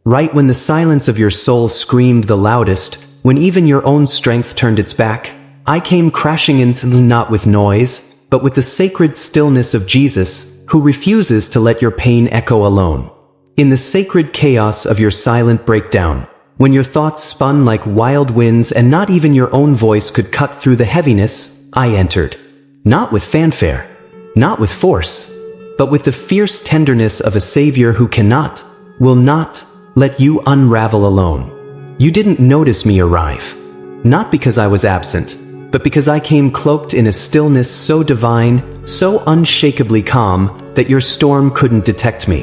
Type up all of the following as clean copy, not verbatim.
Right when the silence of your soul screamed the loudest, when even your own strength turned its back, I came crashing in, not with noise, but with the sacred stillness of Jesus, who refuses to let your pain echo alone. In the sacred chaos of your silent breakdown, when your thoughts spun like wild winds and not even your own voice could cut through the heaviness, I entered. Not with fanfare, not with force, but with the fierce tenderness of a Savior who cannot, will not, let you unravel alone. You didn't notice me arrive. Not because I was absent, but because I came cloaked in a stillness so divine, so unshakably calm, that your storm couldn't detect me.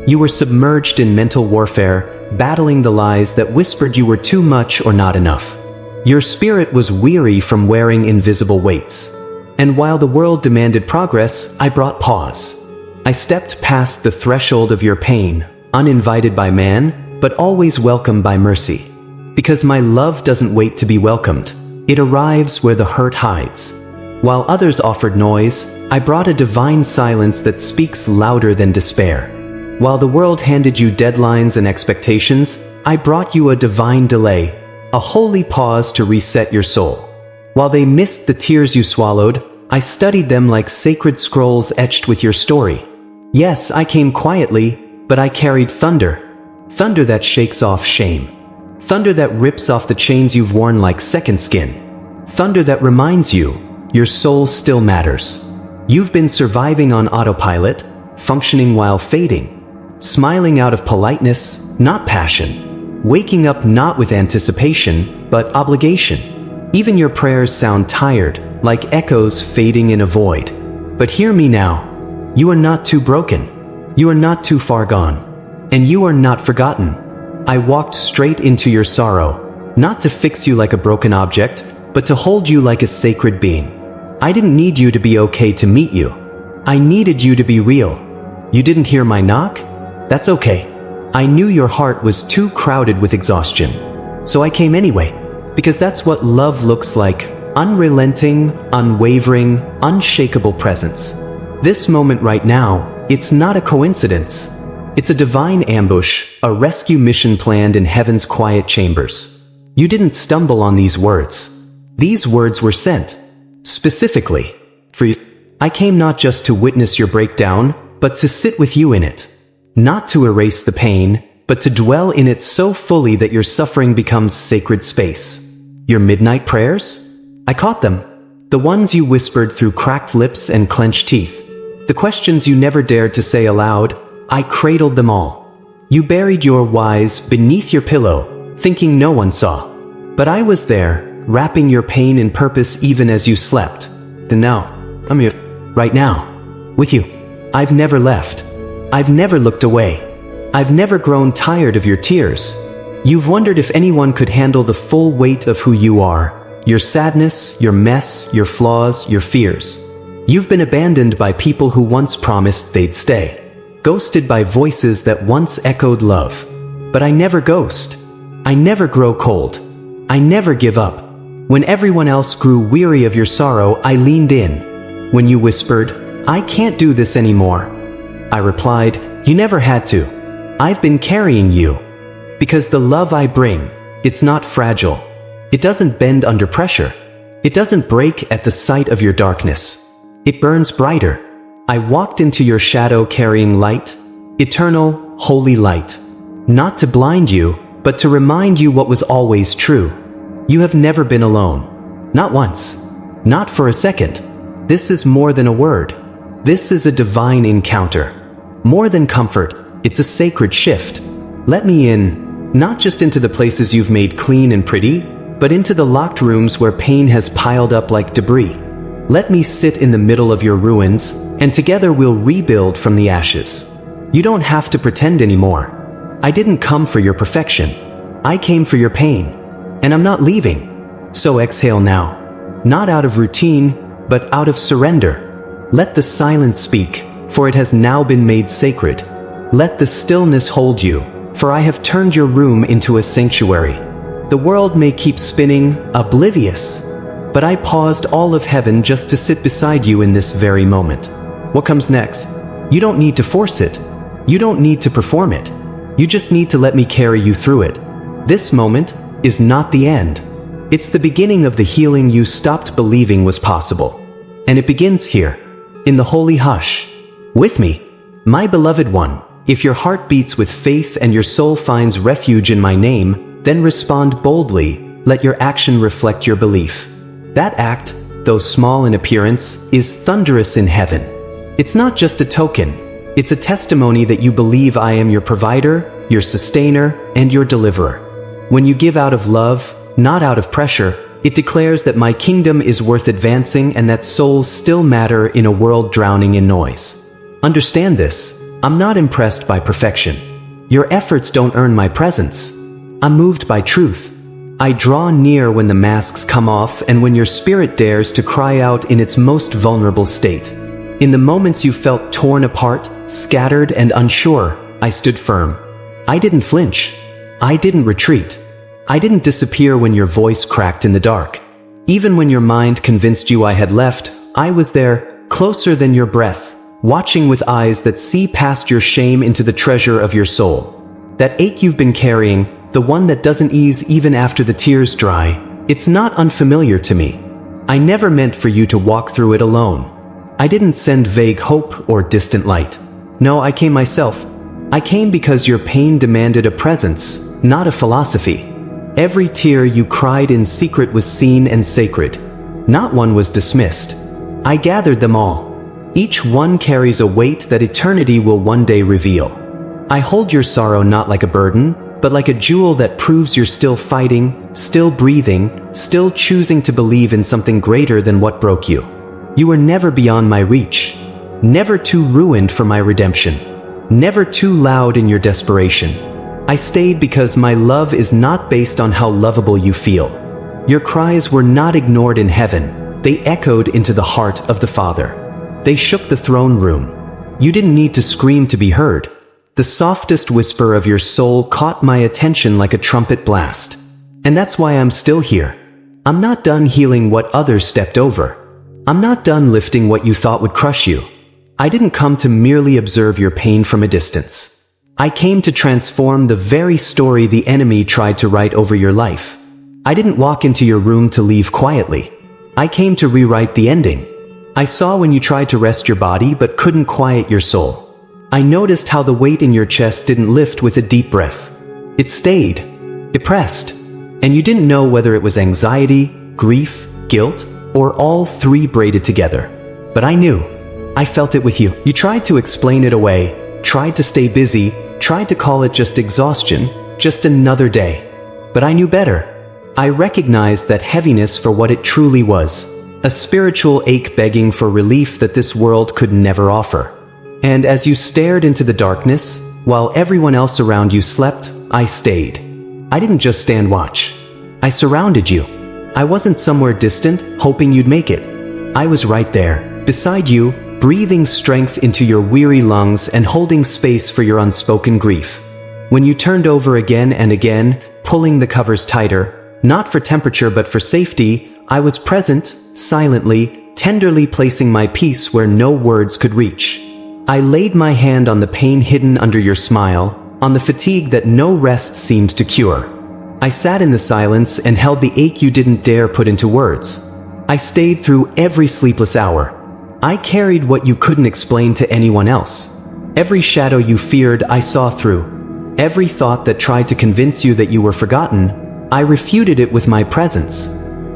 You were submerged in mental warfare, battling the lies that whispered you were too much or not enough. Your spirit was weary from wearing invisible weights. And while the world demanded progress, I brought pause. I stepped past the threshold of your pain, uninvited by man, but always welcomed by mercy. Because my love doesn't wait to be welcomed. It arrives where the hurt hides. While others offered noise, I brought a divine silence that speaks louder than despair. While the world handed you deadlines and expectations, I brought you a divine delay, a holy pause to reset your soul. While they missed the tears you swallowed, I studied them like sacred scrolls etched with your story. Yes, I came quietly, but I carried thunder. Thunder that shakes off shame. Thunder that rips off the chains you've worn like second skin. Thunder that reminds you, your soul still matters. You've been surviving on autopilot, functioning while fading. Smiling out of politeness, not passion. Waking up not with anticipation, but obligation. Even your prayers sound tired, like echoes fading in a void. But hear me now. You are not too broken. You are not too far gone. And you are not forgotten. I walked straight into your sorrow, not to fix you like a broken object, but to hold you like a sacred being. I didn't need you to be okay to meet you. I needed you to be real. You didn't hear my knock? That's okay. I knew your heart was too crowded with exhaustion. So I came anyway, because that's what love looks like. Unrelenting, unwavering, unshakable presence. This moment right now, it's not a coincidence. It's a divine ambush, a rescue mission planned in heaven's quiet chambers. You didn't stumble on these words. These words were sent, specifically, for you. I came not just to witness your breakdown, but to sit with you in it. Not to erase the pain, but to dwell in it so fully that your suffering becomes sacred space. Your midnight prayers? I caught them. The ones you whispered through cracked lips and clenched teeth. The questions you never dared to say aloud, I cradled them all. You buried your whys beneath your pillow, thinking no one saw. But I was there, wrapping your pain in purpose even as you slept. And now, I'm here, right now, with you. I've never left. I've never looked away. I've never grown tired of your tears. You've wondered if anyone could handle the full weight of who you are. Your sadness, your mess, your flaws, your fears. You've been abandoned by people who once promised they'd stay. Ghosted by voices that once echoed love. But I never ghost. I never grow cold. I never give up. When everyone else grew weary of your sorrow, I leaned in. When you whispered, I can't do this anymore, I replied, you never had to. I've been carrying you. Because the love I bring, it's not fragile. It doesn't bend under pressure. It doesn't break at the sight of your darkness. It burns brighter. I walked into your shadow carrying light, eternal, holy light. Not to blind you, but to remind you what was always true. You have never been alone. Not once. Not for a second. This is more than a word. This is a divine encounter. More than comfort, it's a sacred shift. Let me in, not just into the places you've made clean and pretty, but into the locked rooms where pain has piled up like debris. Let me sit in the middle of your ruins, and together we'll rebuild from the ashes. You don't have to pretend anymore. I didn't come for your perfection. I came for your pain. And I'm not leaving. So exhale now. Not out of routine, but out of surrender. Let the silence speak, for it has now been made sacred. Let the stillness hold you, for I have turned your room into a sanctuary. The world may keep spinning, oblivious, but I paused all of heaven just to sit beside you in this very moment. What comes next? You don't need to force it. You don't need to perform it. You just need to let me carry you through it. This moment is not the end. It's the beginning of the healing you stopped believing was possible. And it begins here, in the holy hush. With me, my beloved one. If your heart beats with faith and your soul finds refuge in my name, then respond boldly, let your action reflect your belief. That act, though small in appearance, is thunderous in heaven. It's not just a token, it's a testimony that you believe I am your provider, your sustainer, and your deliverer. When you give out of love, not out of pressure, it declares that my kingdom is worth advancing and that souls still matter in a world drowning in noise. Understand this. I'm not impressed by perfection. Your efforts don't earn my presence. I'm moved by truth. I draw near when the masks come off and when your spirit dares to cry out in its most vulnerable state. In the moments you felt torn apart, scattered, and unsure, I stood firm. I didn't flinch. I didn't retreat. I didn't disappear when your voice cracked in the dark. Even when your mind convinced you I had left, I was there, closer than your breath, watching with eyes that see past your shame into the treasure of your soul. That ache you've been carrying, the one that doesn't ease even after the tears dry, it's not unfamiliar to me. I never meant for you to walk through it alone. I didn't send vague hope or distant light. No, I came myself. I came because your pain demanded a presence, not a philosophy. Every tear you cried in secret was seen and sacred. Not one was dismissed. I gathered them all. Each one carries a weight that eternity will one day reveal. I hold your sorrow not like a burden, but like a jewel that proves you're still fighting, still breathing, still choosing to believe in something greater than what broke you. You were never beyond my reach, never too ruined for my redemption, never too loud in your desperation. I stayed because my love is not based on how lovable you feel. Your cries were not ignored in heaven, they echoed into the heart of the Father. They shook the throne room. You didn't need to scream to be heard. The softest whisper of your soul caught my attention like a trumpet blast. And that's why I'm still here. I'm not done healing what others stepped over. I'm not done lifting what you thought would crush you. I didn't come to merely observe your pain from a distance. I came to transform the very story the enemy tried to write over your life. I didn't walk into your room to leave quietly. I came to rewrite the ending. I saw when you tried to rest your body but couldn't quiet your soul. I noticed how the weight in your chest didn't lift with a deep breath. It stayed. It pressed. And you didn't know whether it was anxiety, grief, guilt, or all three braided together. But I knew. I felt it with you. You tried to explain it away, tried to stay busy, tried to call it just exhaustion, just another day. But I knew better. I recognized that heaviness for what it truly was. A spiritual ache begging for relief that this world could never offer. And as you stared into the darkness, while everyone else around you slept, I stayed. I didn't just stand watch. I surrounded you. I wasn't somewhere distant, hoping you'd make it. I was right there, beside you, breathing strength into your weary lungs and holding space for your unspoken grief. When you turned over again and again, pulling the covers tighter, not for temperature but for safety, I was present, silently, tenderly placing my peace where no words could reach. I laid my hand on the pain hidden under your smile, on the fatigue that no rest seemed to cure. I sat in the silence and held the ache you didn't dare put into words. I stayed through every sleepless hour. I carried what you couldn't explain to anyone else. Every shadow you feared I saw through. Every thought that tried to convince you that you were forgotten, I refuted it with my presence.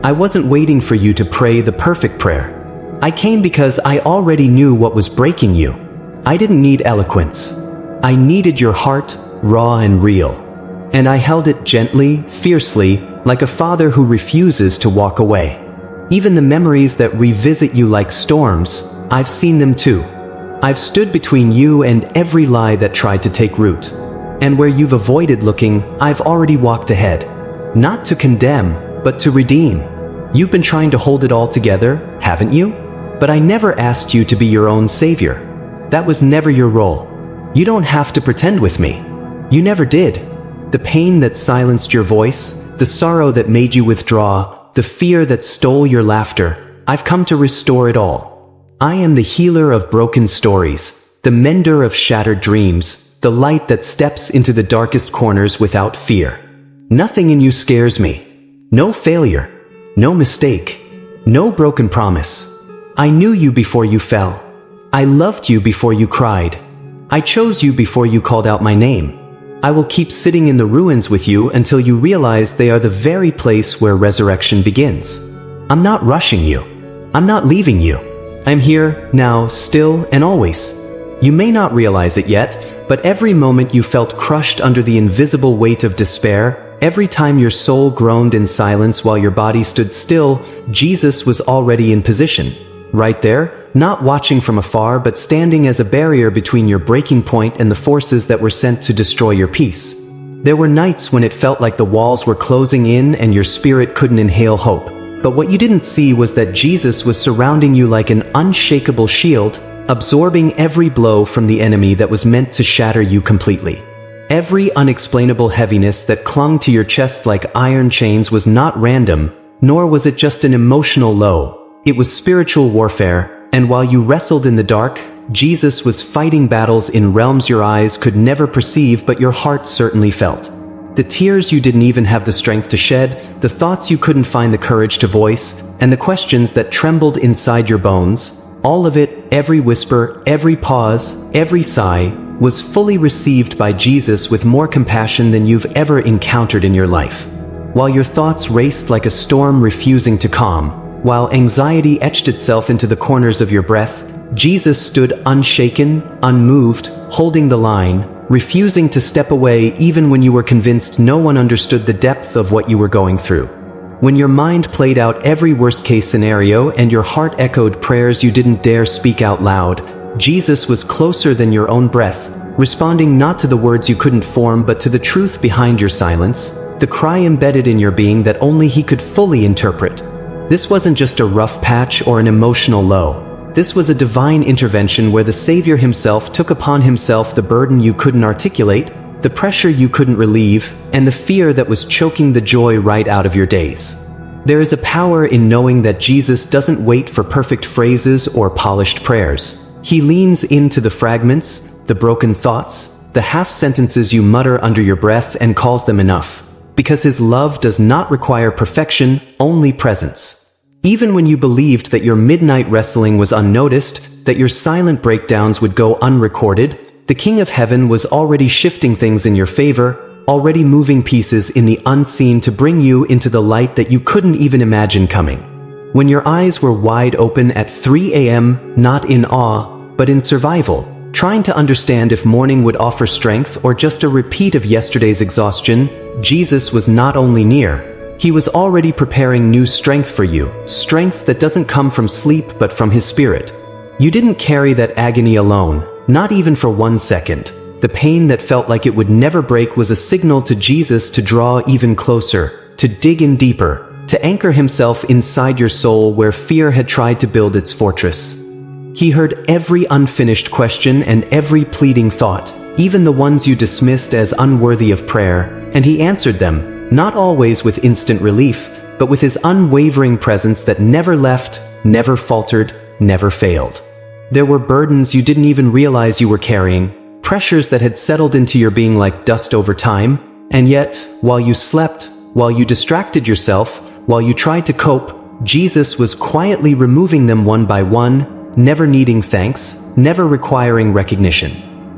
I wasn't waiting for you to pray the perfect prayer. I came because I already knew what was breaking you. I didn't need eloquence. I needed your heart, raw and real. And I held it gently, fiercely, like a father who refuses to walk away. Even the memories that revisit you like storms, I've seen them too. I've stood between you and every lie that tried to take root. And where you've avoided looking, I've already walked ahead. Not to condemn, but to redeem. You've been trying to hold it all together, haven't you? But I never asked you to be your own savior. That was never your role. You don't have to pretend with me. You never did. The pain that silenced your voice, the sorrow that made you withdraw, the fear that stole your laughter, I've come to restore it all. I am the healer of broken stories, the mender of shattered dreams, the light that steps into the darkest corners without fear. Nothing in you scares me. No failure. No mistake. No broken promise. I knew you before you fell. I loved you before you cried. I chose you before you called out my name. I will keep sitting in the ruins with you until you realize they are the very place where resurrection begins. I'm not rushing you. I'm not leaving you. I'm here, now, still, and always. You may not realize it yet, but every moment you felt crushed under the invisible weight of despair, every time your soul groaned in silence while your body stood still, Jesus was already in position. Right there, not watching from afar but standing as a barrier between your breaking point and the forces that were sent to destroy your peace. There were nights when it felt like the walls were closing in and your spirit couldn't inhale hope. But what you didn't see was that Jesus was surrounding you like an unshakable shield, absorbing every blow from the enemy that was meant to shatter you completely. Every unexplainable heaviness that clung to your chest like iron chains was not random, nor was it just an emotional low. It was spiritual warfare, and while you wrestled in the dark, Jesus was fighting battles in realms your eyes could never perceive but your heart certainly felt. The tears you didn't even have the strength to shed, the thoughts you couldn't find the courage to voice, and the questions that trembled inside your bones, all of it, every whisper, every pause, every sigh, was fully received by Jesus with more compassion than you've ever encountered in your life. While your thoughts raced like a storm refusing to calm, while anxiety etched itself into the corners of your breath, Jesus stood unshaken, unmoved, holding the line, refusing to step away even when you were convinced no one understood the depth of what you were going through. When your mind played out every worst-case scenario and your heart echoed prayers you didn't dare speak out loud, Jesus was closer than your own breath, responding not to the words you couldn't form but to the truth behind your silence, the cry embedded in your being that only He could fully interpret. This wasn't just a rough patch or an emotional low. This was a divine intervention where the Savior Himself took upon Himself the burden you couldn't articulate, the pressure you couldn't relieve, and the fear that was choking the joy right out of your days. There is a power in knowing that Jesus doesn't wait for perfect phrases or polished prayers. He leans into the fragments, the broken thoughts, the half-sentences you mutter under your breath and calls them enough. Because His love does not require perfection, only presence. Even when you believed that your midnight wrestling was unnoticed, that your silent breakdowns would go unrecorded, the King of Heaven was already shifting things in your favor, already moving pieces in the unseen to bring you into the light that you couldn't even imagine coming. When your eyes were wide open at 3 a.m., not in awe, but in survival, trying to understand if morning would offer strength or just a repeat of yesterday's exhaustion, Jesus was not only near, He was already preparing new strength for you, strength that doesn't come from sleep but from His Spirit. You didn't carry that agony alone, not even for 1 second. The pain that felt like it would never break was a signal to Jesus to draw even closer, to dig in deeper, to anchor Himself inside your soul where fear had tried to build its fortress. He heard every unfinished question and every pleading thought, even the ones you dismissed as unworthy of prayer, and He answered them, not always with instant relief, but with His unwavering presence that never left, never faltered, never failed. There were burdens you didn't even realize you were carrying, pressures that had settled into your being like dust over time, and yet, while you slept, while you distracted yourself, while you tried to cope, Jesus was quietly removing them one by one, never needing thanks, never requiring recognition.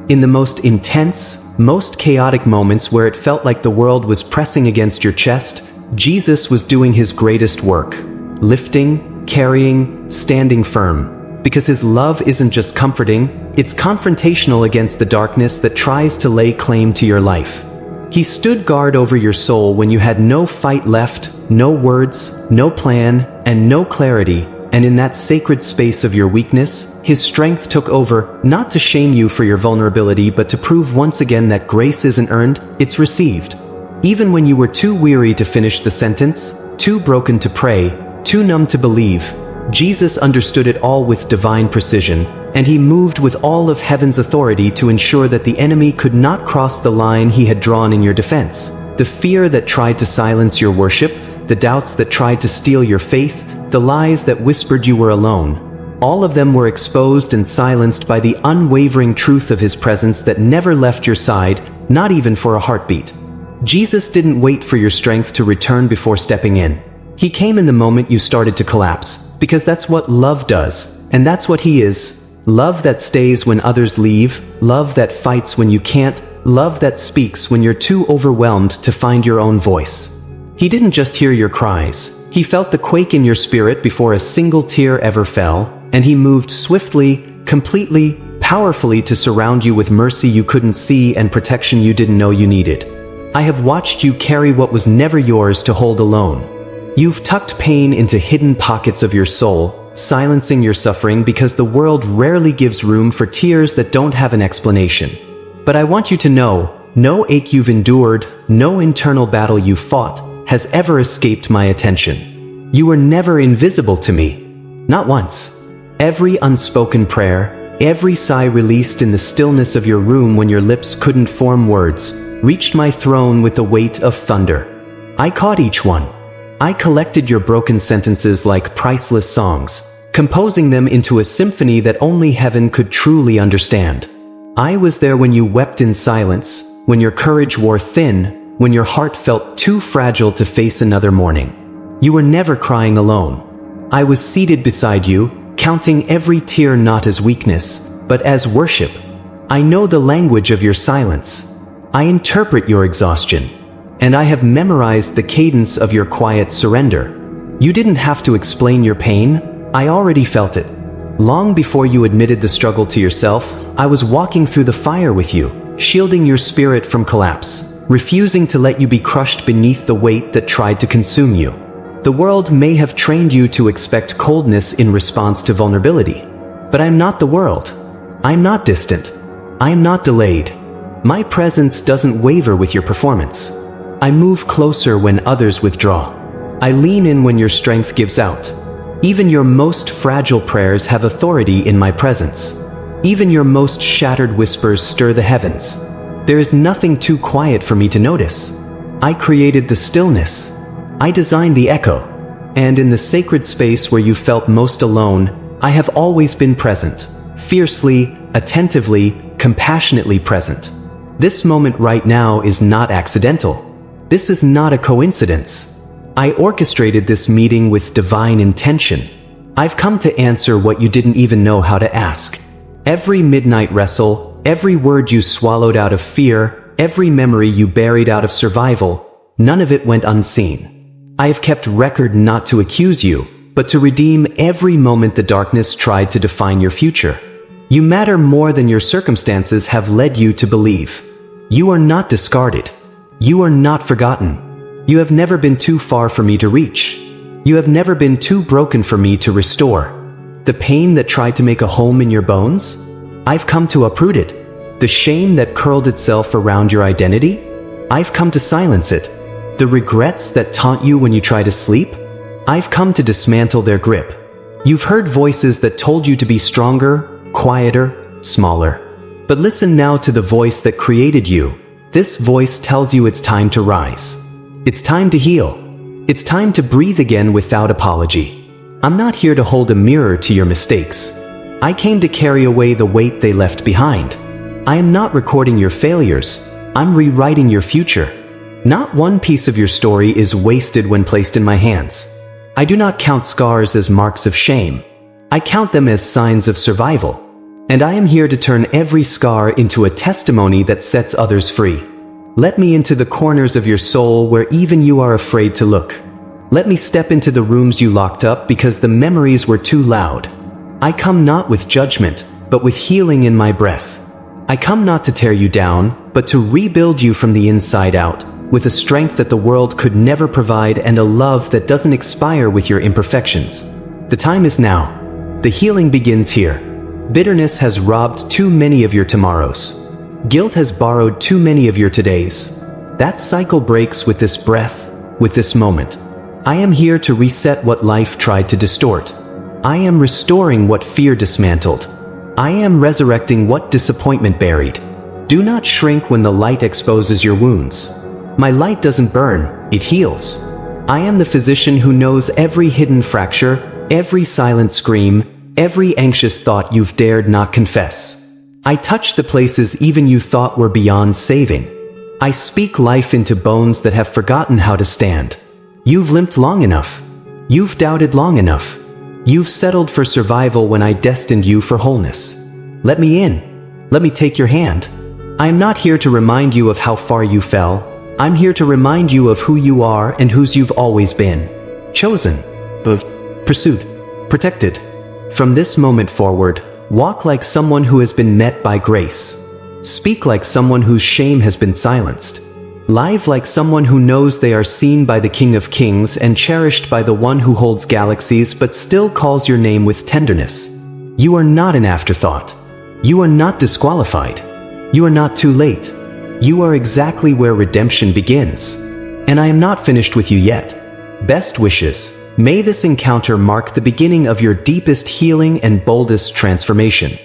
In the most intense, most chaotic moments where it felt like the world was pressing against your chest, Jesus was doing His greatest work, lifting, carrying, standing firm. Because His love isn't just comforting, it's confrontational against the darkness that tries to lay claim to your life. He stood guard over your soul when you had no fight left, no words, no plan, and no clarity. And in that sacred space of your weakness, His strength took over, not to shame you for your vulnerability but to prove once again that grace isn't earned, it's received. Even when you were too weary to finish the sentence, too broken to pray, too numb to believe, Jesus understood it all with divine precision, and He moved with all of heaven's authority to ensure that the enemy could not cross the line He had drawn in your defense. The fear that tried to silence your worship, the doubts that tried to steal your faith, the lies that whispered you were alone. All of them were exposed and silenced by the unwavering truth of his presence that never left your side, not even for a heartbeat. Jesus didn't wait for your strength to return before stepping in. He came in the moment you started to collapse, because that's what love does, and that's what he is. Love that stays when others leave, love that fights when you can't, love that speaks when you're too overwhelmed to find your own voice. He didn't just hear your cries. He felt the quake in your spirit before a single tear ever fell, and he moved swiftly, completely, powerfully to surround you with mercy you couldn't see and protection you didn't know you needed. I have watched you carry what was never yours to hold alone. You've tucked pain into hidden pockets of your soul, silencing your suffering because the world rarely gives room for tears that don't have an explanation. But I want you to know, no ache you've endured, no internal battle you've fought, has ever escaped my attention. You were never invisible to me. Not once. Every unspoken prayer, every sigh released in the stillness of your room when your lips couldn't form words, reached my throne with the weight of thunder. I caught each one. I collected your broken sentences like priceless songs, composing them into a symphony that only heaven could truly understand. I was there when you wept in silence, when your courage wore thin, when your heart felt too fragile to face another morning. You were never crying alone. I was seated beside you, counting every tear not as weakness, but as worship. I know the language of your silence. I interpret your exhaustion. And I have memorized the cadence of your quiet surrender. You didn't have to explain your pain. I already felt it. Long before you admitted the struggle to yourself, I was walking through the fire with you, shielding your spirit from collapse, refusing to let you be crushed beneath the weight that tried to consume you. The world may have trained you to expect coldness in response to vulnerability. But I'm not the world. I'm not distant. I'm not delayed. My presence doesn't waver with your performance. I move closer when others withdraw. I lean in when your strength gives out. Even your most fragile prayers have authority in my presence. Even your most shattered whispers stir the heavens. There is nothing too quiet for me to notice. I created the stillness. I designed the echo. And in the sacred space where you felt most alone, I have always been present. Fiercely, attentively, compassionately present. This moment right now is not accidental. This is not a coincidence. I orchestrated this meeting with divine intention. I've come to answer what you didn't even know how to ask. Every midnight wrestle, every word you swallowed out of fear, every memory you buried out of survival, none of it went unseen. I have kept record not to accuse you, but to redeem every moment the darkness tried to define your future. You matter more than your circumstances have led you to believe. You are not discarded. You are not forgotten. You have never been too far for me to reach. You have never been too broken for me to restore. The pain that tried to make a home in your bones? I've come to uproot it. The shame that curled itself around your identity? I've come to silence it. The regrets that taunt you when you try to sleep? I've come to dismantle their grip. You've heard voices that told you to be stronger, quieter, smaller. But listen now to the voice that created you. This voice tells you it's time to rise. It's time to heal. It's time to breathe again without apology. I'm not here to hold a mirror to your mistakes. I came to carry away the weight they left behind. I am not recording your failures. I'm rewriting your future. Not one piece of your story is wasted when placed in my hands. I do not count scars as marks of shame. I count them as signs of survival. And I am here to turn every scar into a testimony that sets others free. Let me into the corners of your soul where even you are afraid to look. Let me step into the rooms you locked up because the memories were too loud. I come not with judgment, but with healing in my breath. I come not to tear you down, but to rebuild you from the inside out, with a strength that the world could never provide and a love that doesn't expire with your imperfections. The time is now. The healing begins here. Bitterness has robbed too many of your tomorrows. Guilt has borrowed too many of your todays. That cycle breaks with this breath, with this moment. I am here to reset what life tried to distort. I am restoring what fear dismantled. I am resurrecting what disappointment buried. Do not shrink when the light exposes your wounds. My light doesn't burn, it heals. I am the physician who knows every hidden fracture, every silent scream, every anxious thought you've dared not confess. I touch the places even you thought were beyond saving. I speak life into bones that have forgotten how to stand. You've limped long enough. You've doubted long enough. You've settled for survival when I destined you for wholeness. Let me in. Let me take your hand. I am not here to remind you of how far you fell. I'm here to remind you of who you are and whose you've always been. Chosen, pursued, protected. From this moment forward, walk like someone who has been met by grace. Speak like someone whose shame has been silenced. Live like someone who knows they are seen by the King of Kings and cherished by the one who holds galaxies but still calls your name with tenderness. You are not an afterthought. You are not disqualified. You are not too late. You are exactly where redemption begins. And I am not finished with you yet. Best wishes. May this encounter mark the beginning of your deepest healing and boldest transformation.